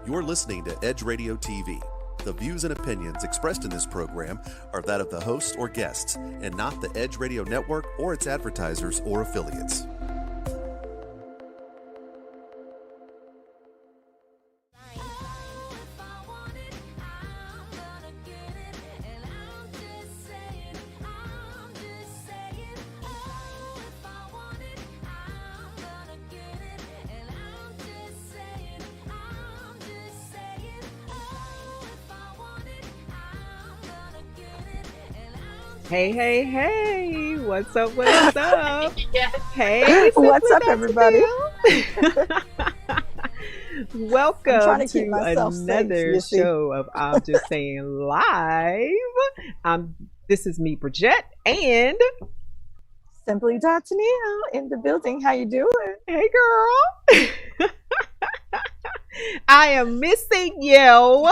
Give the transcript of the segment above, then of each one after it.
You're listening to Edge Radio TV. The views and opinions expressed in this program are that of the host or guests, and not the Edge Radio Network or its advertisers or affiliates. Hey, what's up, Hey, what's up, everybody? Welcome to another show of I'm Just Saying Live. This is me, Bridget, and Simply Tania in the building. How you doing? Hey, girl. I am missing you.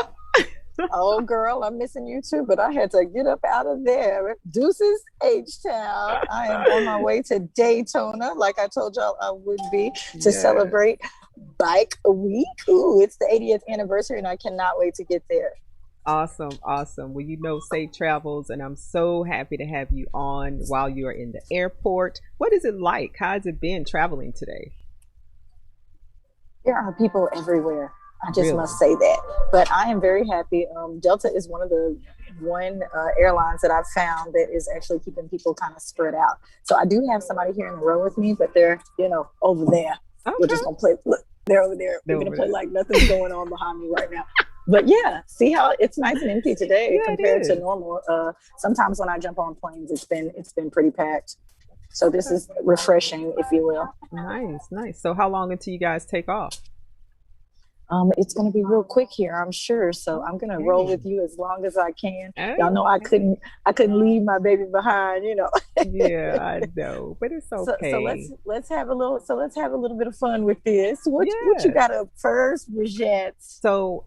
Oh, girl, I'm missing you too, but I had to get up out of there. Deuces, H-Town. I am on my way to Daytona, like I told y'all I would be, to celebrate Bike Week. Ooh, it's the 80th anniversary, and I cannot wait to get there. Awesome. Well, safe travels, and I'm so happy to have you on while you're in the airport. What is it like? How's it been traveling today? There are people everywhere. I just must say that. But I am very happy. Delta is one of the airlines that I've found that is actually keeping people kind of spread out. So I do have somebody here in the row with me, but they're, over there. Okay. We're just going to play. Look, they're over there. We're going to play like nothing's going on behind me right now. But yeah, see how it's nice and empty today compared to normal. Sometimes when I jump on planes, it's been pretty packed. So this is refreshing, if you will. Nice. So how long until you guys take off? It's going to be real quick here, I'm sure. So I'm going to roll with you as long as I can. Y'all know I couldn't leave my baby behind, Yeah, I know, but it's okay. So let's have a little bit of fun with this. What you got up first, Bridget? So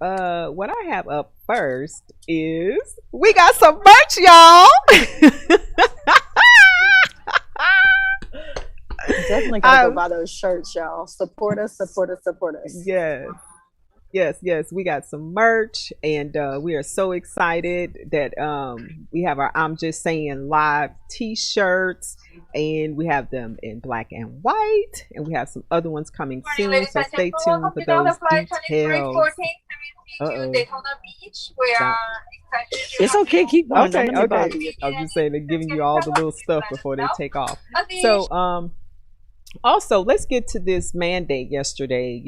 what I have up first is we got some merch, y'all. Definitely gotta go buy those shirts, y'all. Support us. Yes. We got some merch, and we are so excited that we have our I'm Just Saying Live t-shirts, and we have them in black and white, and we have some other ones coming soon, so stay tuned for those details. It's okay, keep going. Okay. I was just saying they're giving you all the little stuff before they take off. So also let's get to this mandate yesterday.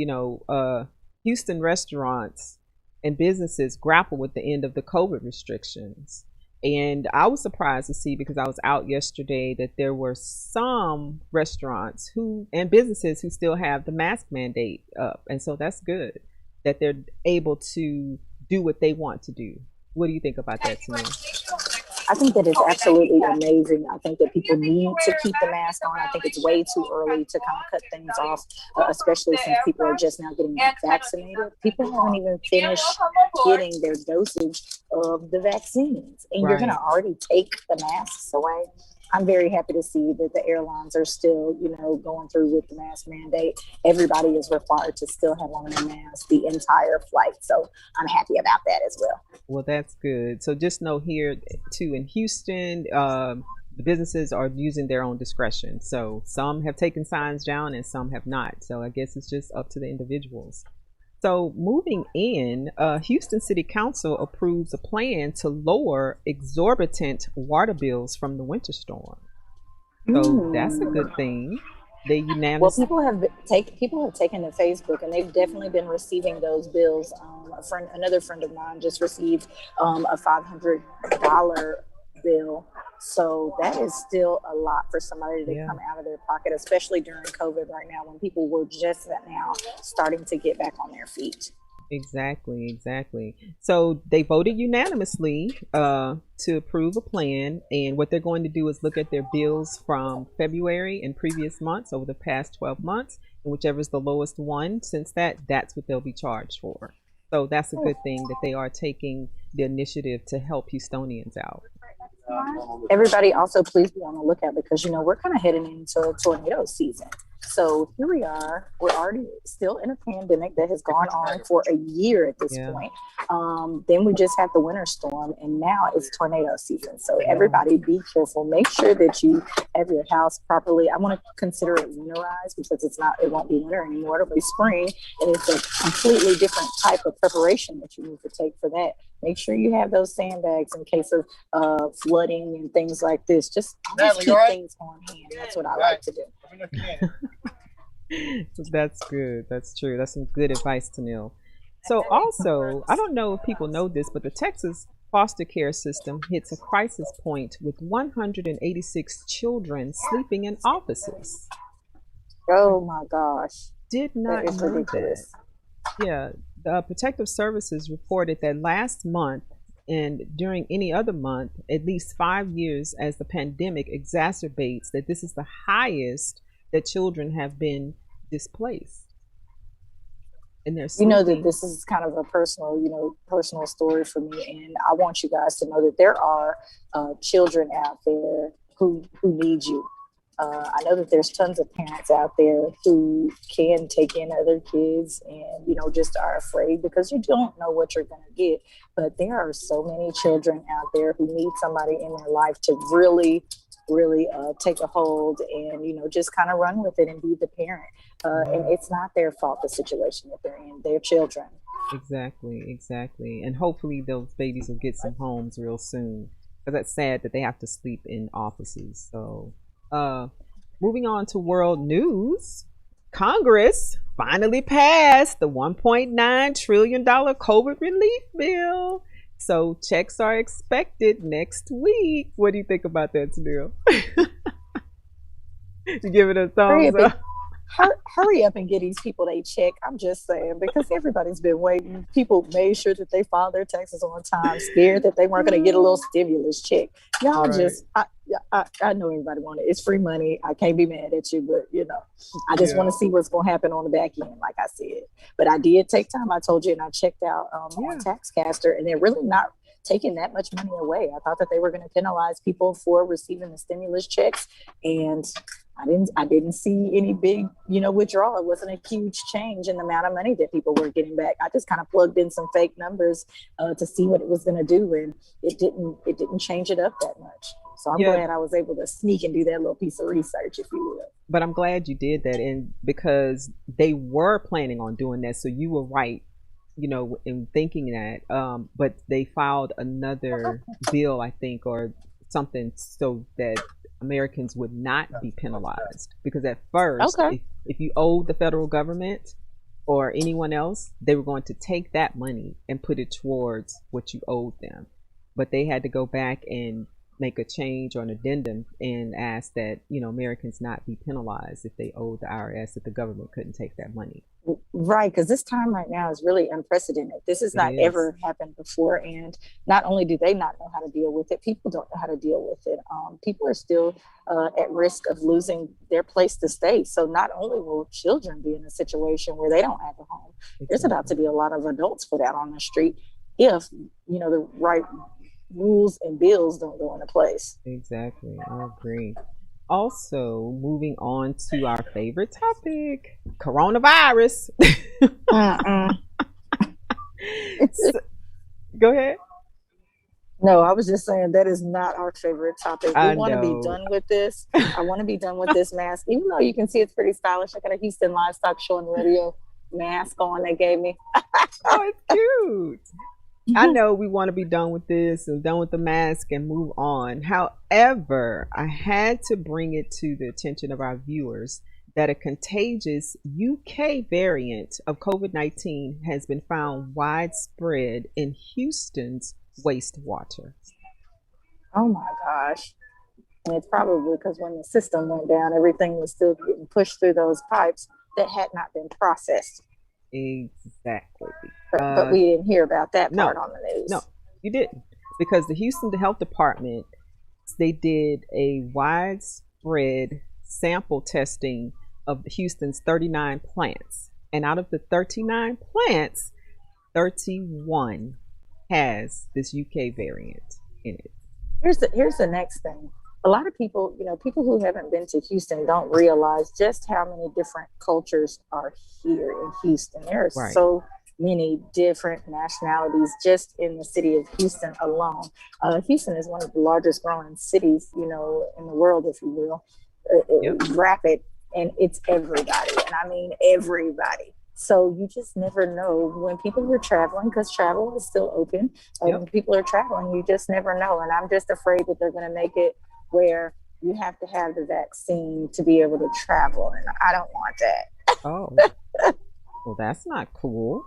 Houston restaurants and businesses grapple with the end of the COVID restrictions. And I was surprised to see, because I was out yesterday, that there were some restaurants and businesses who still have the mask mandate up. And so that's good that they're able to do what they want to do. What do you think about that, Tania? I think that it's absolutely amazing. I think that people need to keep the mask on. I think it's way too early to kind of cut things off, especially since people are just now getting vaccinated. People haven't even finished getting their dosage of the vaccines, and you're going to already take the masks away. I'm very happy to see that the airlines are still, going through with the mask mandate. Everybody is required to still have on their mask the entire flight. So I'm happy about that as well. Well, that's good. So just know here too in Houston, the businesses are using their own discretion. So some have taken signs down and some have not. So I guess it's just up to the individuals. So moving in, Houston City Council approves a plan to lower exorbitant water bills from the winter storm. So that's a good thing. They unanimously. Well, people have taken to Facebook, and they've definitely been receiving those bills. Another friend of mine just received a $500 bill. So that is still a lot for somebody to come out of their pocket, especially during COVID right now, when people were just now starting to get back on their feet. Exactly. So they voted unanimously to approve a plan, and what they're going to do is look at their bills from February and previous months over the past 12 months, and whichever is the lowest one since that's what they'll be charged for. So that's a good thing that they are taking the initiative to help Houstonians out. Everybody also please be on the lookout, because we're kind of heading into tornado season. So here we are. We're already still in a pandemic that has gone on for a year at this point. Then we just had the winter storm, and now it's tornado season. So everybody be careful. Make sure that you have your house properly. I want to consider it winterized because it won't be winter anymore. It'll be spring, and it's a completely different type of preparation that you need to take for that. Make sure you have those sandbags in case of flooding and things like this. Just keep things on hand. That's what I like to do. That's good. That's true. That's some good advice, Tanil. So also, I don't know if people know this, but the Texas foster care system hits a crisis point with 186 children sleeping in offices. Oh my gosh. Did not know that. Yeah, the Protective Services reported that last month and during any other month, at least 5 years as the pandemic exacerbates, that this is the highest that children have been displaced. And you know that this is kind of a personal story for me, and I want you guys to know that there are children out there who need you. I know that there's tons of parents out there who can take in other kids and, just are afraid because you don't know what you're going to get. But there are so many children out there who need somebody in their life to really take a hold and, just kind of run with it and be the parent. And it's not their fault, the situation that they're in. They're children. Exactly. And hopefully those babies will get some homes real soon. Because that's sad that they have to sleep in offices. So moving on to world news. Congress finally passed the $1.9 trillion COVID relief bill. So checks are expected next week. What do you think about that, Tanil? You give it a thumbs up. Hurry up and get these people they check. I'm just saying, because everybody's been waiting. People made sure that they filed their taxes on time, scared that they weren't going to get a little stimulus check. Y'all just, I know everybody wanted it. It's free money. I can't be mad at you, but I just want to see what's going to happen on the back end, like I said. But I did take time. I told you, and I checked out on Taxcaster, and they're really not taking that much money away. I thought that they were going to penalize people for receiving the stimulus checks, and I didn't see any big, withdrawal. It wasn't a huge change in the amount of money that people were getting back. I just kind of plugged in some fake numbers to see what it was going to do, and it didn't change it up that much. So I'm glad I was able to sneak and do that little piece of research, if you will. But I'm glad you did that, and because they were planning on doing that, so you were right, in thinking that. But they filed another bill, I think, or something, so that Americans would not be penalized, because at first, if you owed the federal government or anyone else, they were going to take that money and put it towards what you owed them. But they had to go back and make a change or an addendum and ask that, Americans not be penalized if they owed the IRS, that the government couldn't take that money. Right, because this time right now is really unprecedented. This has not ever happened before, and not only do they not know how to deal with it, people don't know how to deal with it. People are still at risk of losing their place to stay. So not only will children be in a situation where they don't have a home, there's about to be a lot of adults put out on the street if, the right rules and bills don't go into place. Exactly, I agree. Also, moving on to our favorite topic, coronavirus. Go ahead. No, I was just saying that is not our favorite topic. We want to be done with this. I want to be done with this mask, even though you can see it's pretty stylish. I got a Houston Livestock Show and Radio mask on they gave me. Oh, it's cute. I know we want to be done with this and done with the mask and move on. However, I had to bring it to the attention of our viewers that a contagious UK variant of COVID-19 has been found widespread in Houston's wastewater. Oh my gosh. And it's probably because when the system went down, everything was still getting pushed through those pipes that had not been processed. Exactly. But we didn't hear about that part on the news. No, you didn't. Because the Houston Health Department, they did a widespread sample testing of Houston's 39 plants. And out of the 39 plants, 31 has this UK variant in it. Here's the next thing. a lot of people, people who haven't been to Houston don't realize just how many different cultures are here in Houston. There are so many different nationalities just in the city of Houston alone. Houston is one of the largest growing cities, in the world, if you will. It's rapid, and it's everybody. And I mean everybody. So you just never know when people are traveling, because travel is still open. When people are traveling, you just never know. And I'm just afraid that they're going to make it where you have to have the vaccine to be able to travel. And I don't want that. Oh, well, that's not cool.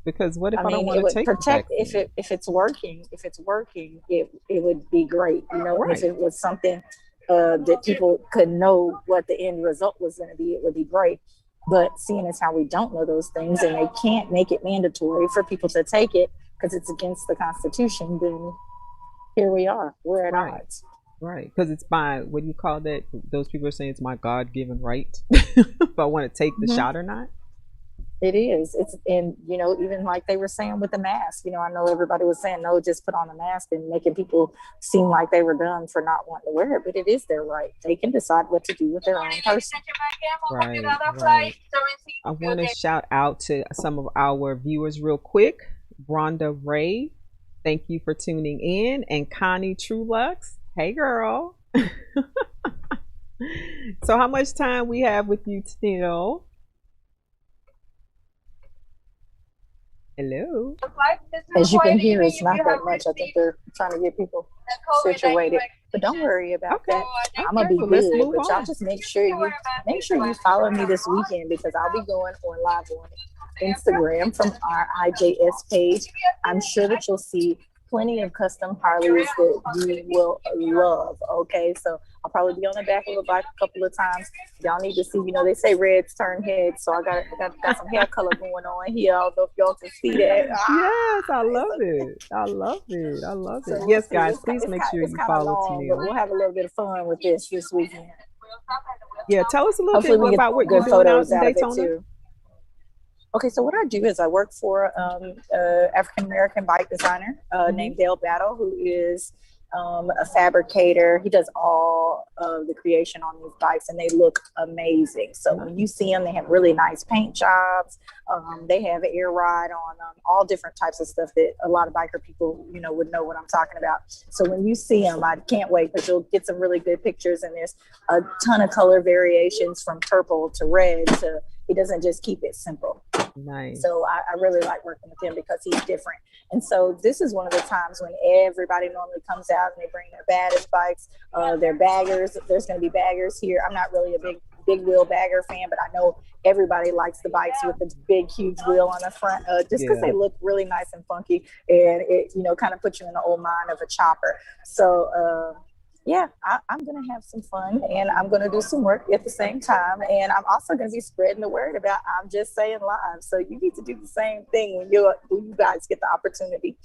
Because what if I don't want to take protect the if it's working, it would be great. If it was something that people could know what the end result was going to be, it would be great. But seeing as how we don't know those things, and they can't make it mandatory for people to take it because it's against the Constitution, then here we are. We're at odds. Right. Because it's by, what do you call that? Those people are saying it's my God-given right if I want to take the shot or not. It is. And even like they were saying with the mask, I know everybody was saying, no, just put on the mask, and making people seem like they were dumb for not wanting to wear it. But it is their right. They can decide what to do with their own person. Right. I want to shout out to some of our viewers real quick. Rhonda Ray, thank you for tuning in. And Connie Trulux, hey girl. So how much time we have with you still? Hello. As you can hear, it's not that much. I think they're trying to get people situated, but don't worry about that. I'm gonna be good, but y'all just make sure you follow me this weekend, because I'll be going on live on Instagram from our IJS page. I'm sure that you'll see plenty of custom Harleys that you will love. Okay, so I'll probably be on the back of a bike a couple of times. Y'all need to see, they say reds turn heads, so I got some hair color going on here. I don't know if y'all can see that. Yes, I love it. So yes, guys, please make sure you follow Tennille. We'll have a little bit of fun with this weekend. Yeah, tell us a little bit about what you're doing out in Daytona. Okay, so what I do is I work for African-American bike designer named Dale Battle, who is a fabricator. He does all of the creation on these bikes, and they look amazing. So when you see them, they have really nice paint jobs. They have air ride on them, all different types of stuff that a lot of biker people, would know what I'm talking about. So when you see them, I can't wait, because you'll get some really good pictures, and there's a ton of color variations from purple to red to, he doesn't just keep it simple. Nice. So I really like working with him because he's different. And so this is one of the times when everybody normally comes out and they bring their baddest bikes, their baggers. There's going to be baggers here. I'm not really a big wheel bagger fan, but I know everybody likes the bikes with the big, huge wheel on the front, just because they look really nice and funky, and it, kind of puts you in the old mind of a chopper. So, I'm going to have some fun, and I'm going to do some work at the same time. And I'm also going to be spreading the word about I'm Just Saying Live. So you need to do the same thing when you guys get the opportunity.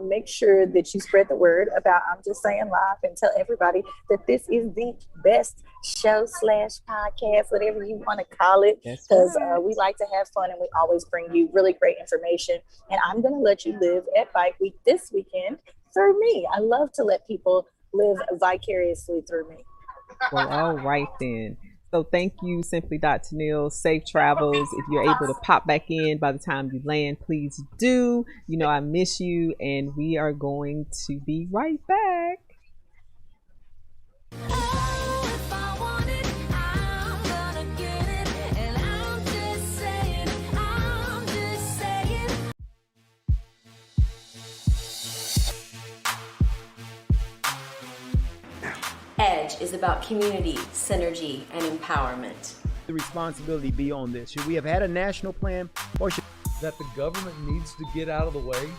Make sure that you spread the word about I'm Just Saying Live, and tell everybody that this is the best show / podcast, whatever you want to call it, because we like to have fun, and we always bring you really great information. And I'm going to let you live at Bike Week this weekend through me. I love to let people live vicariously through me. Well, all right then. So thank you, Simply.Tennille. Safe travels. If you're able to pop back in by the time you land, please do. I miss you, and we are going to be right back. Edge is about community, synergy, and empowerment. The responsibility be on this? Should we have had a national plan, or should that the government needs to get out of the way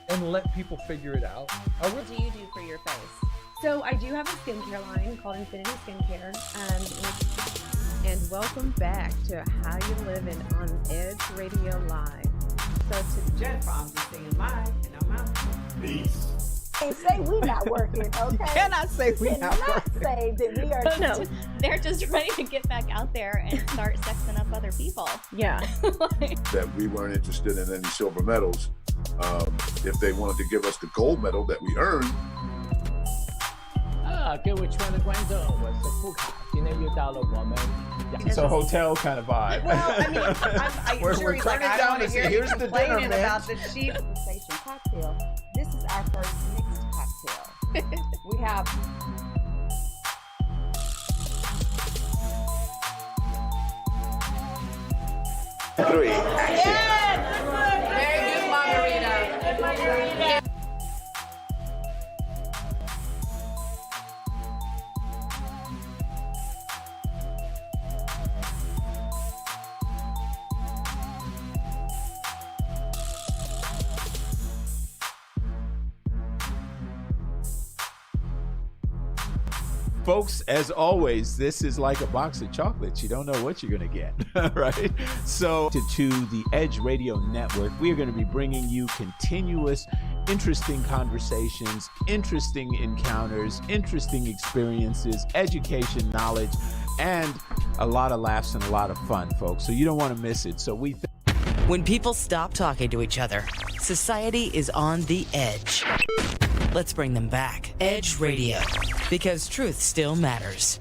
and let people figure it out? What do you do for your face? So I do have a skincare line called Infinity Skincare. And welcome back to How You Living on Edge Radio Live. So to Jennifer, I'm just saying live, and I'm out. Peace. Can't say we not working, okay? You cannot say we not working. Say that we are. No, they're just ready to get back out there and start sexing up other people. Yeah. That we weren't interested in any silver medals. If they wanted to give us the gold medal that we earned. 各位亲爱的观众，我是富卡，今天又到了我们 It's a hotel kind of vibe. Well, I mean, I'm We're sure he's turning like, I down don't want to to say, hear here's you the dinner, complaining man. about the cheap sensation cocktail. This is our first mixed cocktail. We have Three. very good margarita. Folks, as always, this is like a box of chocolates. You don't know what you're going to get, right? So to the Edge Radio Network, we are going to be bringing you continuous, interesting conversations, interesting encounters, interesting experiences, education, knowledge, and a lot of laughs and a lot of fun, folks. So you don't want to miss it. So when people stop talking to each other, society is on the edge. Let's bring them back. Edge Radio, because truth still matters.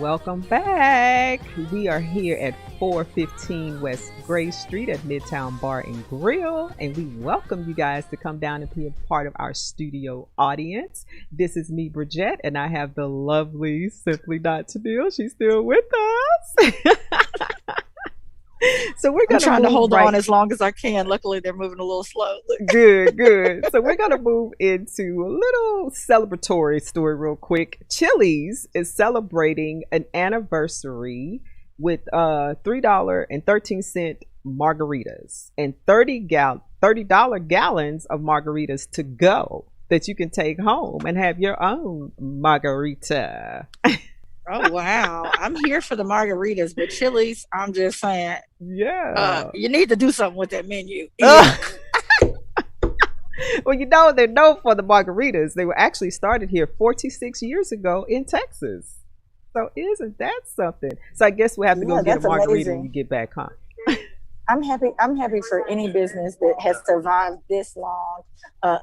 Welcome back. We are here at 415 West Gray Street at Midtown Bar and Grill, and we welcome you guys to come down and be a part of our studio audience. This is me, Bridget, and I have the lovely Simply Not Tennille. She's still with us. So we're going trying to hold on as long as I can. Luckily, they're moving a little slow. Good. So we're going to move into a little celebratory story real quick. Chili's is celebrating an anniversary with $3.13 margaritas and $30 gallons of margaritas to go that you can take home and have your own margarita. Oh, wow. I'm here for the margaritas, but Chili's, I'm just saying. Yeah. You need to do something with that menu. Well, you know, they're known for the margaritas. They were actually started here 46 years ago in Texas. So isn't that something? So I guess we'll have to go get a margarita when you get back home. I'm happy for any business that has survived this long,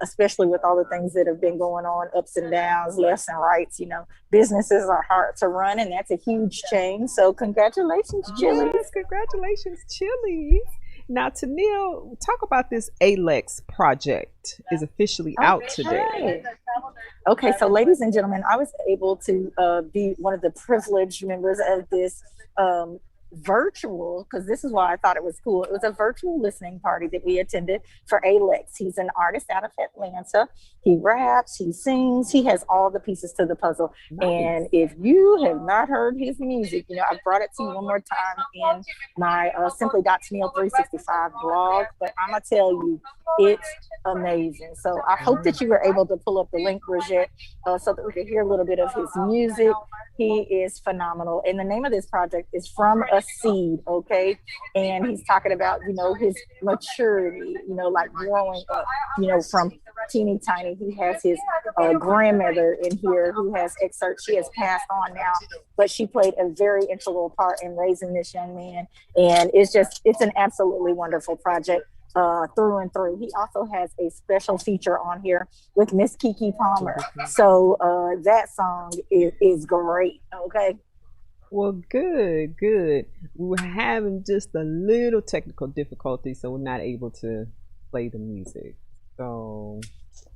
especially with all the things that have been going on, ups and downs, lefts and rights. You know, businesses are hard to run, and that's a huge change. So congratulations, Chili's. Yes, congratulations, Chili's. Now, Tennille, talk about this ALEX project is officially out today. Okay, so ladies and gentlemen, I was able to be one of the privileged members of this virtual, because this is why I thought it was cool. It was a virtual listening party that we attended for Alex. He's an artist out of Atlanta. He raps, he sings, he has all the pieces to the puzzle. Nice. And if you have not heard his music, you know, I brought it to you one more time in my Simply.Tennille 365 blog, but I'm gonna tell you, it's amazing. So I hope that you were able to pull up the link, Bridget, so that we could hear a little bit of his music. He is phenomenal. And the name of this project is From a Seed, okay? And he's talking about, you know, his maturity, you know, like growing up, you know, from teeny tiny. He has his grandmother in here who has excerpts. She has passed on now, but she played a very integral part in raising this young man. And it's an absolutely wonderful project. Through and through. He also has a special feature on here with Miss Keke Palmer. So that song is great. Okay. Well, good. We were having just a little technical difficulty, so we're not able to play the music. So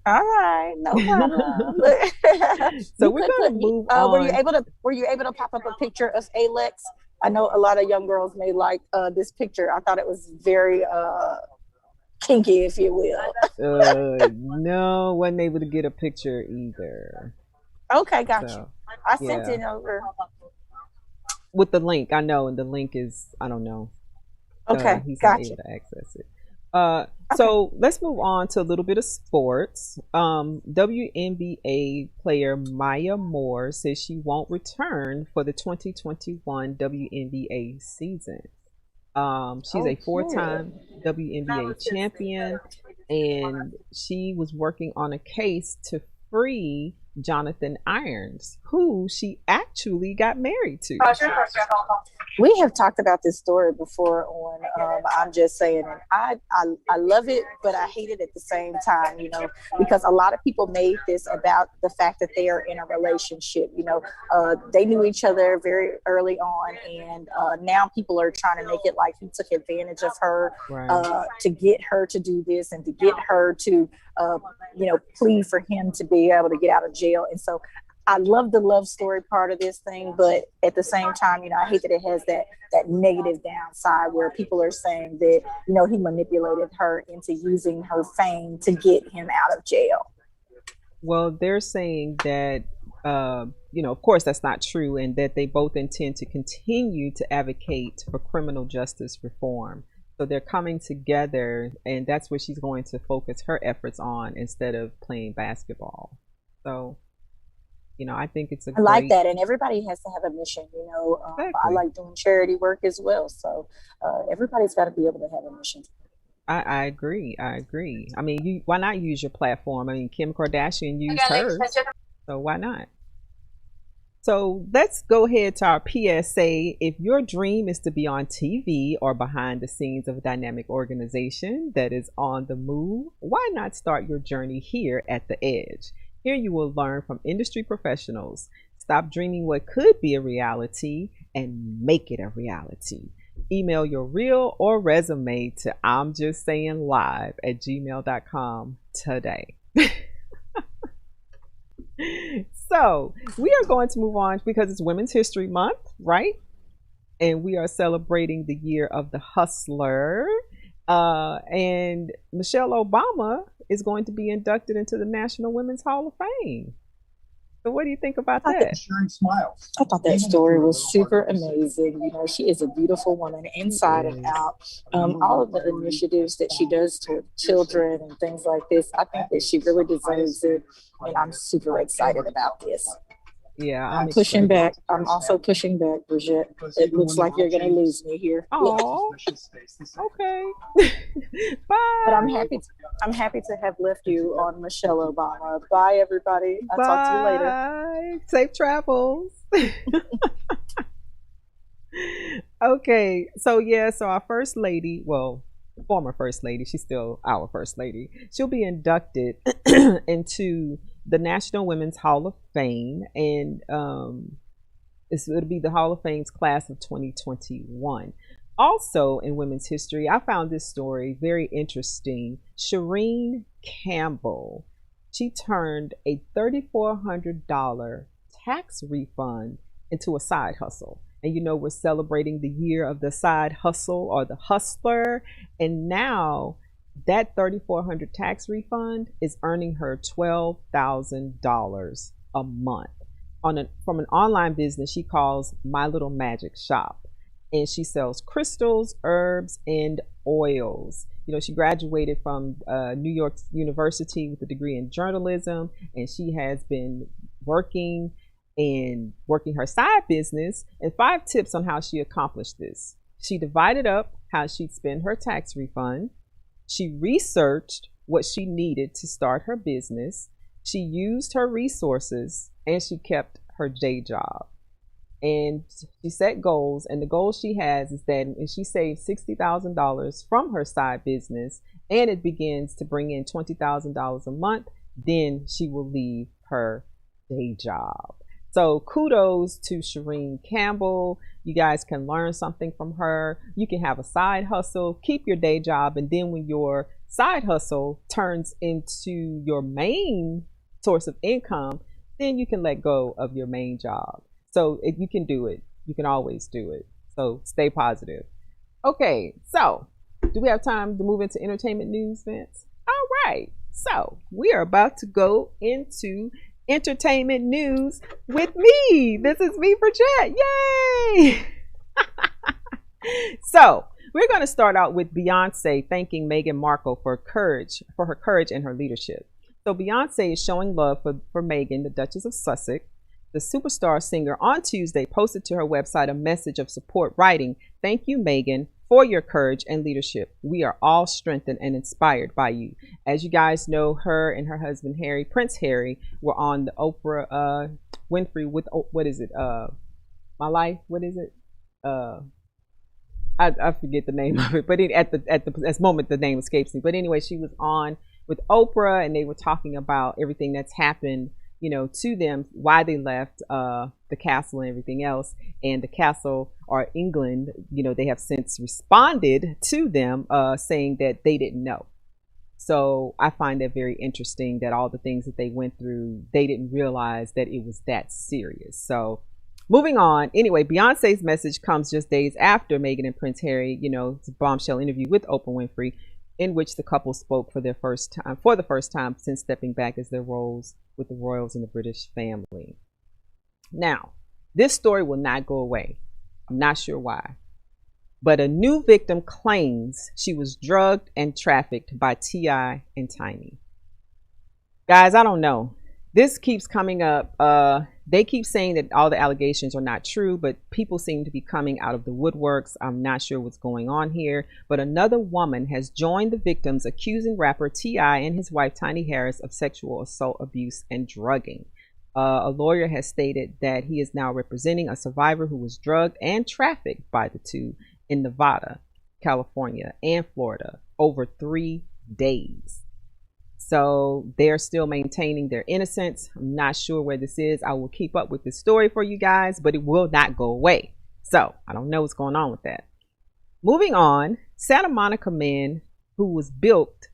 All right, no problem. So we're gonna move on. Were you able to pop up a picture of Alex? I know a lot of young girls may like this picture. I thought it was very kinky, if you will. No, wasn't able to get a picture either. Okay, got So, you. I sent yeah. it over. With the link, I know, and the link is, I don't know. Okay, he's got not you. able to access it. So let's move on to a little bit of sports. WNBA player Maya Moore says she won't return for the 2021 WNBA season. She's a four-time WNBA champion, and she was working on a case to free Jonathan Irons, who she actually got married to. We have talked about this story before on I'm Just Saying, and I love it, but I hate it at the same time, you know, because a lot of people made this about the fact that they are in a relationship. You know, they knew each other very early on, and now people are trying to make it like he took advantage of her to get her to do this and to get her to, you know, plead for him to be able to get out of jail. And so I love the love story part of this thing, but at the same time, you know, I hate that it has that negative downside where people are saying that, you know, he manipulated her into using her fame to get him out of jail. Well, they're saying that, you know, of course that's not true, and that they both intend to continue to advocate for criminal justice reform. So they're coming together, and that's what she's going to focus her efforts on instead of playing basketball. So, you know, I think it's I like that, and everybody has to have a mission. You know, Exactly. I like doing charity work as well. So everybody's got to be able to have a mission. I agree. I agree. I mean, why not use your platform? I mean, Kim Kardashian used hers, so why not? So let's go ahead to our PSA. If your dream is to be on TV or behind the scenes of a dynamic organization that is on the move, why not start your journey here at The Edge? Here you will learn from industry professionals. Stop dreaming what could be a reality and make it a reality. Email your reel or resume to imjustsayinglive@gmail.com today. So we are going to move on because it's Women's History Month, right? And we are celebrating the year of the hustler. And Michelle Obama is going to be inducted into the National Women's Hall of Fame. So what do you think about that? I thought that story was super amazing. You know, she is a beautiful woman inside and out. All of the initiatives that she does to children and things like this, I think that she really deserves it. And I'm super excited about this. Yeah, I'm pushing back. I'm also pushing back, Bridget. It looks like you're going to lose me here. Oh, okay. Bye. But I'm happy to have left you on Michelle Obama. Bye, everybody. I'll talk to you later. Bye. Safe travels. Okay, so our first lady, well, former first lady, she's still our first lady. She'll be inducted into the National Women's Hall of Fame, and it'll be the Hall of Fame's class of 2021. Also in women's history, I found this story very interesting. Shireen Campbell, she turned a $3,400 tax refund into a side hustle. And you know, we're celebrating the year of the side hustle or the hustler, and now that $3,400 tax refund is earning her $12,000 a month from an online business she calls My Little Magic Shop, and she sells crystals, herbs, and oils. You know, she graduated from New York University with a degree in journalism, and she has been working her side business. And 5 tips on how she accomplished this. She divided up how she'd spend her tax refund. She researched what she needed to start her business. She used her resources, and she kept her day job. And she set goals, and the goal she has is that if she saves $60,000 from her side business and it begins to bring in $20,000 a month, then she will leave her day job. So kudos to Shireen Campbell. You guys can learn something from her. You can have a side hustle, keep your day job, and then when your side hustle turns into your main source of income, then you can let go of your main job. So if you can do it, you can always do it. So stay positive. Okay, so do we have time to move into entertainment news, Vince? All right, so we are about to go into entertainment news with me. This is me for chat. Yay! So we're going to start out with Beyonce thanking Meghan Markle for her courage and her leadership. So Beyonce is showing love for Meghan, the Duchess of Sussex. The superstar singer on Tuesday posted to her website a message of support, writing, "Thank you, Meghan, for your courage and leadership. We are all strengthened and inspired by you." As you guys know, her and her husband Harry, Prince Harry, were on the Oprah Winfrey with what is it? My Life. What is it? I forget the name of it, but at the moment the name escapes me. But anyway, she was on with Oprah, and they were talking about everything that's happened, you know, to them, why they left the castle and everything else. And the castle, or England, you know, they have since responded to them saying that they didn't know. So I find that very interesting, that all the things that they went through, they didn't realize that it was that serious. So moving on. Anyway, Beyonce's message comes just days after Meghan and Prince Harry, you know, the bombshell interview with Oprah Winfrey, in which the couple spoke for the first time since stepping back as their roles with the royals and the British family. Now, this story will not go away. I'm not sure why, but a new victim claims she was drugged and trafficked by T.I. and Tiny. Guys, I don't know. This keeps coming up. They keep saying that all the allegations are not true, but people seem to be coming out of the woodworks. I'm not sure what's going on here, but another woman has joined the victims, accusing rapper T.I. and his wife Tiny Harris of sexual assault, abuse, and drugging. A lawyer has stated that he is now representing a survivor who was drugged and trafficked by the two in Nevada, California, and Florida over 3 days. So they're still maintaining their innocence. I'm not sure where this is. I will keep up with this story for you guys, but it will not go away. So I don't know what's going on with that. Moving on, Santa Monica man who built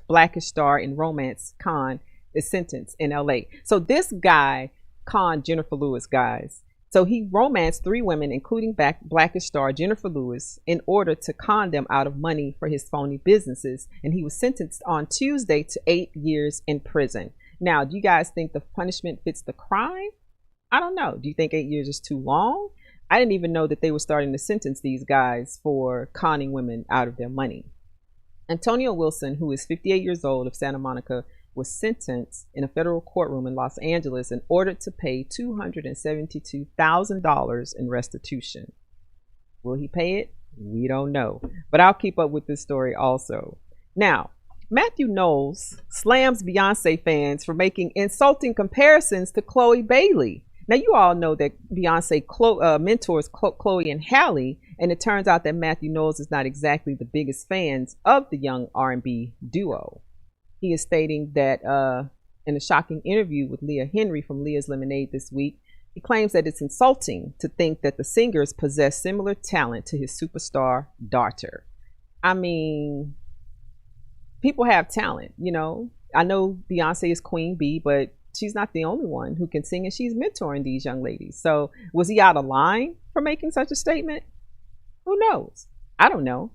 Blackish Star in Romance Con is sentenced in LA. So this guy conned Jennifer Lewis, guys. So he romanced 3 women, including Blackish Star Jennifer Lewis, in order to con them out of money for his phony businesses. And he was sentenced on Tuesday to 8 years in prison. Now, do you guys think the punishment fits the crime? I don't know. Do you think 8 years is too long? I didn't even know that they were starting to sentence these guys for conning women out of their money. Antonio Wilson, who is 58 years old, of Santa Monica, was sentenced in a federal courtroom in Los Angeles and ordered to pay $272,000 in restitution. Will he pay it? We don't know, but I'll keep up with this story also. Now, Matthew Knowles slams Beyonce fans for making insulting comparisons to Chloe Bailey. Now, you all know that Beyonce mentors Chloe and Halle, and it turns out that Matthew Knowles is not exactly the biggest fans of the young R&B duo. He is stating that in a shocking interview with Leah Henry from Leah's Lemonade this week, he claims that it's insulting to think that the singers possess similar talent to his superstar daughter. I mean, people have talent, you know. I know Beyonce is Queen Bee, but she's not the only one who can sing, and she's mentoring these young ladies. So was he out of line for making such a statement? Who knows? I don't know.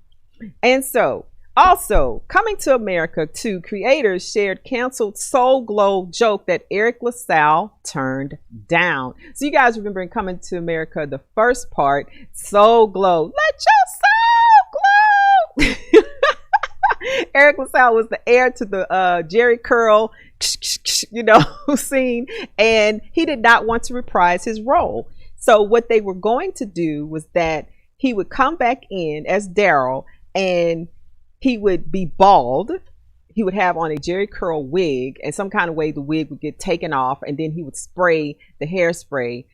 And so, also, coming to America, 2 creators shared canceled Soul Glow joke that Eric LaSalle turned down. So you guys remember in Coming to America, the first part, Soul Glow, let your soul glow. Eric LaSalle was the heir to the Jerry Curl, you know, scene, and he did not want to reprise his role. So what they were going to do was that he would come back in as Daryl, and he would be bald. He would have on a Jerry Curl wig, and some kind of way the wig would get taken off, and then he would spray the hairspray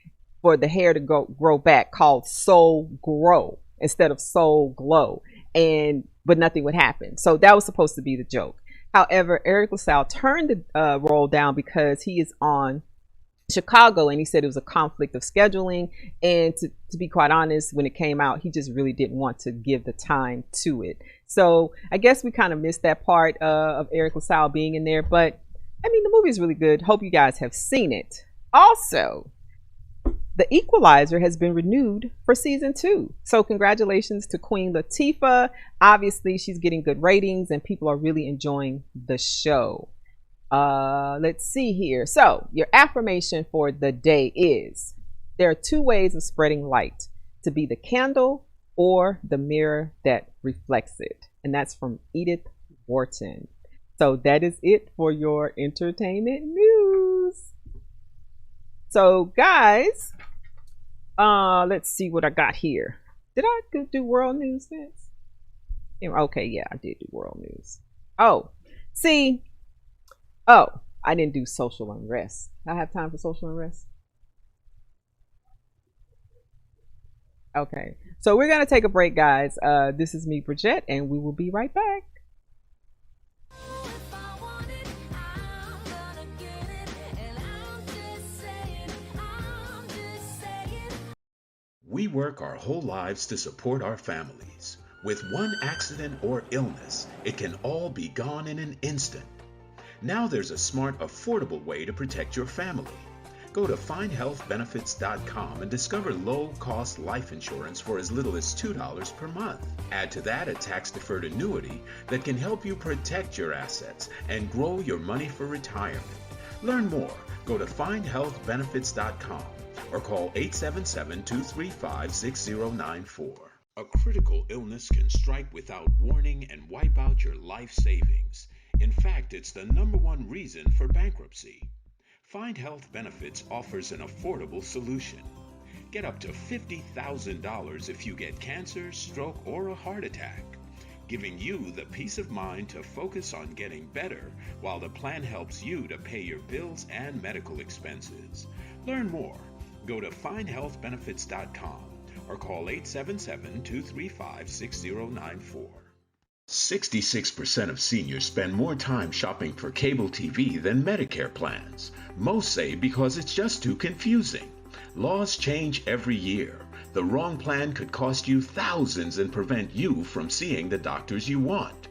for the hair to grow back, called Soul Grow instead of Soul Glow, but nothing would happen. So that was supposed to be the joke. However, Eric LaSalle turned the role down because he is on Chicago, and he said it was a conflict of scheduling. And to be quite honest, when it came out, he just really didn't want to give the time to it. So I guess we kind of missed that part of Eric LaSalle being in there. But I mean, the movie is really good. Hope you guys have seen it. Also, The Equalizer has been renewed for season 2. So congratulations to Queen Latifah. Obviously, she's getting good ratings and people are really enjoying the show. Let's see here. So your affirmation for the day is: there are 2 ways of spreading light, to be the candle or the mirror that reflects it. And that's from Edith Wharton. So that is it for your entertainment news. So guys, let's see what I got here. Did I do world news since? Okay, yeah, I did do world news. Oh, see. Oh, I didn't do social unrest. I have time for social unrest. Okay, so we're going to take a break, guys. This is me, Bridget, and we will be right back. We work our whole lives to support our families. With one accident or illness, it can all be gone in an instant. Now there's a smart, affordable way to protect your family. Go to findhealthbenefits.com and discover low-cost life insurance for as little as $2 per month. Add to that a tax-deferred annuity that can help you protect your assets and grow your money for retirement. Learn more. Go to findhealthbenefits.com or call 877-235-6094. A critical illness can strike without warning and wipe out your life savings. In fact, it's the #1 reason for bankruptcy. Find Health Benefits offers an affordable solution. Get up to $50,000 if you get cancer, stroke, or a heart attack, giving you the peace of mind to focus on getting better while the plan helps you to pay your bills and medical expenses. Learn more. Go to findhealthbenefits.com or call 877-235-6094. 66% of seniors spend more time shopping for cable TV than Medicare plans. Most say because it's just too confusing. Laws change every year. The wrong plan could cost you thousands and prevent you from seeing the doctors you want.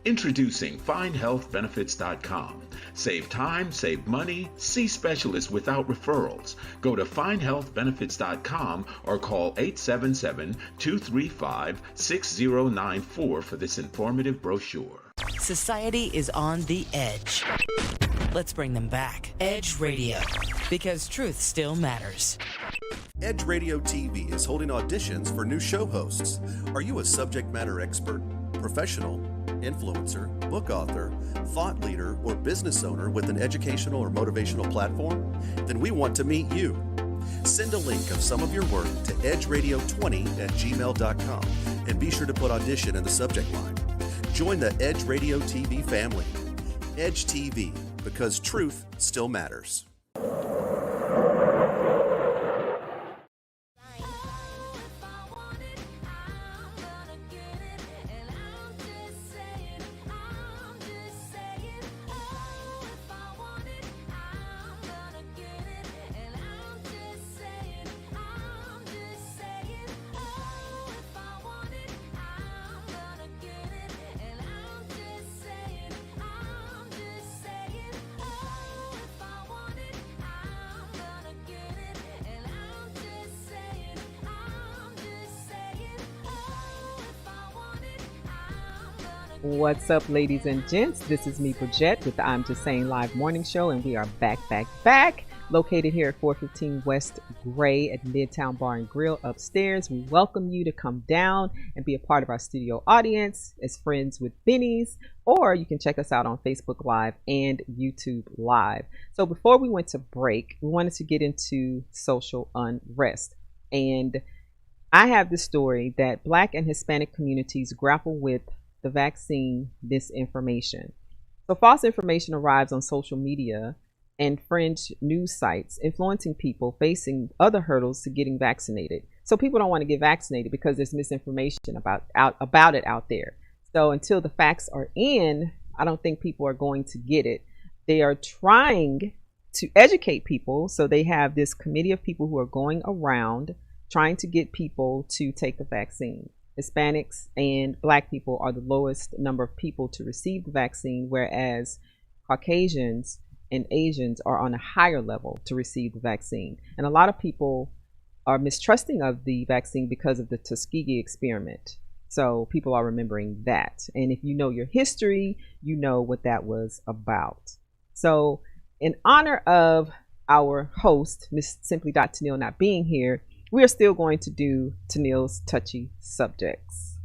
Introducing FindHealthBenefits.com. Save time, save money, see specialists without referrals. Go to FindHealthBenefits.com or call 877-235-6094 for this informative brochure. Society is on the edge. Let's bring them back. Edge Radio, because truth still matters. Edge Radio TV is holding auditions for new show hosts. Are you a subject matter expert, professional, influencer, book author, thought leader, or business owner with an educational or motivational platform? Then we want to meet you. Send a link of some of your work to edgeradio20@gmail.com and be sure to put audition in the subject line. Join the Edge Radio TV family. Edge TV, because truth still matters. What's up, ladies and gents? This is me, Bridget, with the I'm Just Saying Live Morning Show, and we are back, located here at 415 West Gray at Midtown Bar and Grill upstairs. We welcome you to come down and be a part of our studio audience as friends with Benny's, or you can check us out on Facebook Live and YouTube Live. So before we went to break, we wanted to get into social unrest, and I have the story that Black and Hispanic communities grapple with the vaccine disinformation. So false information arrives on social media and fringe news sites, influencing people facing other hurdles to getting vaccinated. So people don't want to get vaccinated because there's misinformation about it out there. So until the facts are in, I don't think people are going to get it. They are trying to educate people. So they have this committee of people who are going around trying to get people to take the vaccine. Hispanics and Black people are the lowest number of people to receive the vaccine, whereas Caucasians and Asians are on a higher level to receive the vaccine. And a lot of people are mistrusting of the vaccine because of the Tuskegee experiment. So people are remembering that. And if you know your history, you know what that was about. So in honor of our host, Miss Simply Tennille, not being here, we are still going to do Tennille's touchy subjects.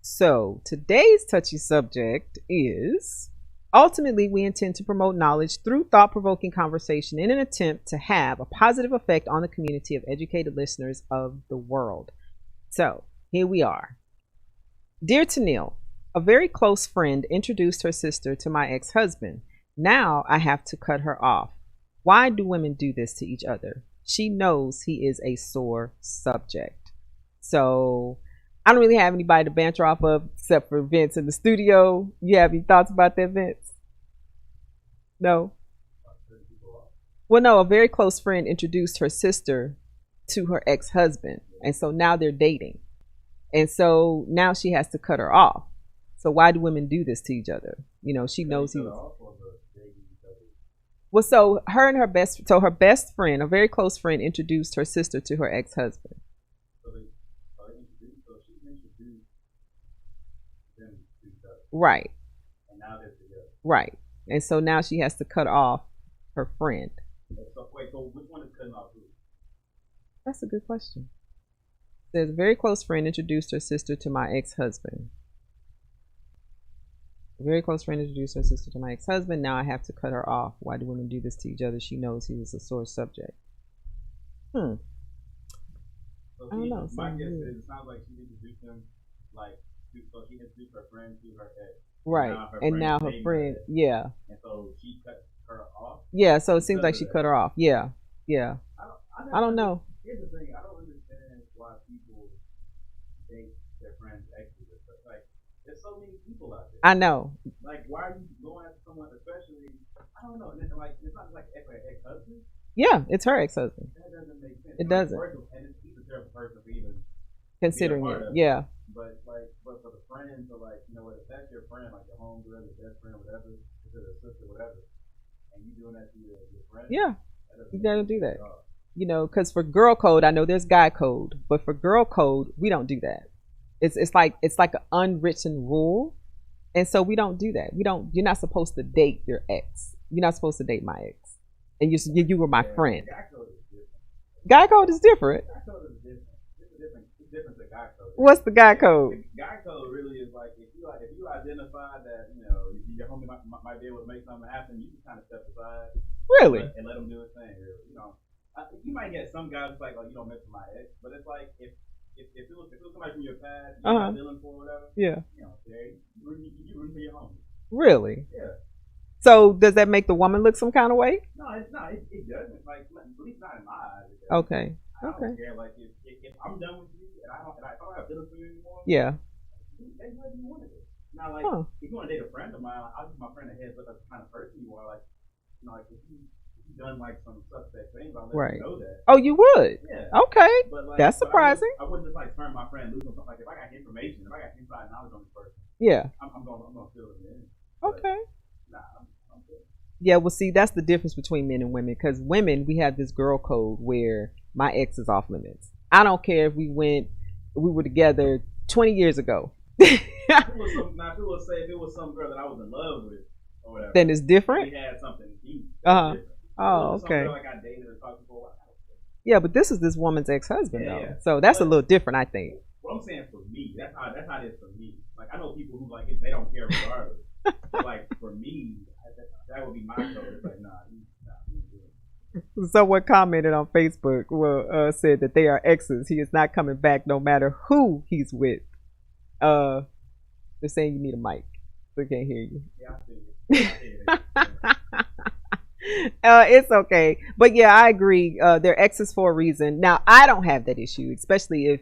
So today's touchy subject is, ultimately, we intend to promote knowledge through thought-provoking conversation in an attempt to have a positive effect on the community of educated listeners of the world. So here we are. Dear Tennille, a very close friend introduced her sister to my ex-husband. Now I have to cut her off. Why do women do this to each other? She knows he is a sore subject. So I don't really have anybody to banter off of except for Vince in the studio. You have any thoughts about that, Vince? No? Well, no, a very close friend introduced her sister to her ex-husband. And so now they're dating. And so now she has to cut her off. So why do women do this to each other? You know, she knows he was. Well, so her best friend, a very close friend, introduced her sister to her ex-husband. Right. And now they're together. Right. And so now she has to cut off her friend. So which one is cutting off who? That's a good question. There's a very close friend introduced her sister to my ex-husband. A very close friend introduced her sister to my ex-husband. Now I have to cut her off. Why do women do this to each other? She knows he was a sore subject. So I don't know. My guess is it sounds like she introduced him, like, so she introduced her friend to her ex. Right. Now her friend, yeah. And so she cut her off? Yeah, so it seems like she cut her off. Yeah. Yeah. I don't know. Here's the thing. I don't understand why people date their friends' exes. Like, there's so many people out there. I know. Like, why are you going after someone, especially, I don't know, like, it's not like ex-husband? Yeah, it's her ex-husband. That doesn't make sense. It doesn't. And he's a terrible person for even considering it. Yeah. But for the friends, or like, you know what, if that's your friend, like your homegirl, your best friend, whatever, your sister, whatever, and you doing that to your friend? Yeah. You gotta do that. You know, because for girl code, I know there's guy code, but for girl code, we don't do that. It's like an unwritten rule, and so we don't do that. You're not supposed to date your ex. You're not supposed to date my ex, and you were my friend. Guy code is different. Guy code is different. It's different to guy code. What's the guy code? Guy code really is like if you identify that, you know, your homie might be able to make something happen, you can kind of step aside. Really? And let him do his thing. You know, you might get some guys like, you don't mention my ex, but it's like if it was somebody from your past, you're not dealing for whatever. Yeah. You know, you root for your homie. Really? Yeah. So does that make the woman look some kind of way? No, it doesn't. Like, at least not in my eyes. Okay. I don't care. Like, if I'm done with you and I don't have feelings for you anymore. Yeah. That's what you want to do. Now, like, if you want to date a friend of mine, like, I'll give my friend a heads up as the kind of person you are. Like, you know, like if you've done like some suspect things, I'll let you know that. Oh, you would? Yeah. Okay. But, like, that's surprising. I wouldn't just like turn my friend loose on something. Like, if I got information, if I got inside knowledge on this person, yeah, I'm gonna fill it in. Okay. Nah, I'm good. Yeah, well, see, that's the difference between men and women. Because women, we have this girl code where my ex is off limits. I don't care if we were together 20 years ago. If it was some girl that I was in love with or whatever, then it's different. We had something deep. Oh, okay. Some girl I got dated or talked to for a while. Yeah, but this is this woman's ex-husband though, yeah. So that's a little different, I think. What I'm saying for me, that's how it is for me. Like, I know people who like it, they don't care regardless. But like for me, that would be my code. It's like, nah. Someone commented on Facebook, said that they are exes. He is not coming back no matter who he's with. They're saying you need a mic. They can't hear you. Yeah, I see it. It's okay. But yeah, I agree. They're exes for a reason. Now, I don't have that issue, especially if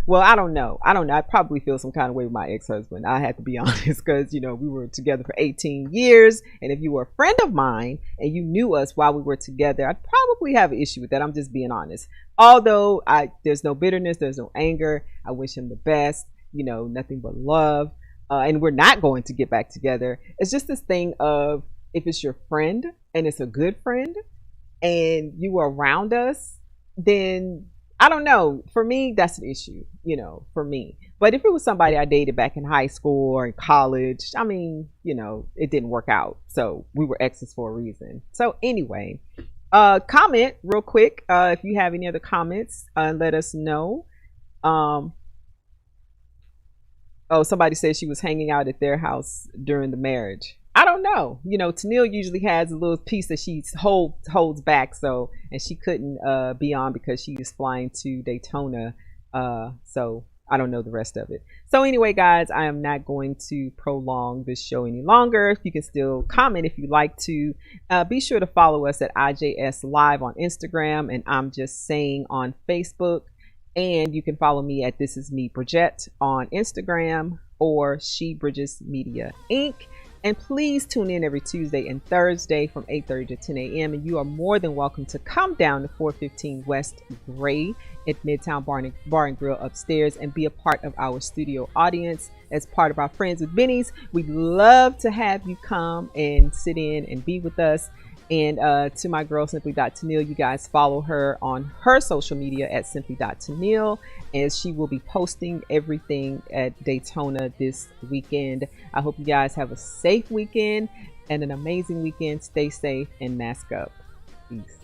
Well, I don't know. I probably feel some kind of way with my ex-husband. I had to be honest, because we were together for 18 years, and if you were a friend of mine and you knew us while we were together, I'd probably have an issue with that. I'm just being honest. Although there's no bitterness, there's no anger. I wish him the best. Nothing but love. And we're not going to get back together. It's just this thing of, if it's your friend and it's a good friend and you were around us, then I don't know. For me, that's an issue, for me. But if it was somebody I dated back in high school or in college, it didn't work out. So we were exes for a reason. So anyway, comment real quick. If you have any other comments, let us know. Somebody said she was hanging out at their house during the marriage. I don't know. Tennille usually has a little piece that she holds back. And she couldn't be on because she was flying to Daytona. So I don't know the rest of it. So anyway, guys, I am not going to prolong this show any longer. You can still comment if you'd like to. Be sure to follow us at IJS Live on Instagram and I'm Just Saying on Facebook. And you can follow me at This Is Me Bridget on Instagram or She Bridges Media Inc. And please tune in every Tuesday and Thursday from 8:30 to 10 a.m. And you are more than welcome to come down to 415 West Gray at Midtown Bar and Grill upstairs and be a part of our studio audience as part of our Friends with Bennies. We'd love to have you come and sit in and be with us. And to my girl, Simply.Tennille, you guys follow her on her social media at Simply.Tennille, as she will be posting everything at Daytona this weekend. I hope you guys have a safe weekend and an amazing weekend. Stay safe and mask up. Peace.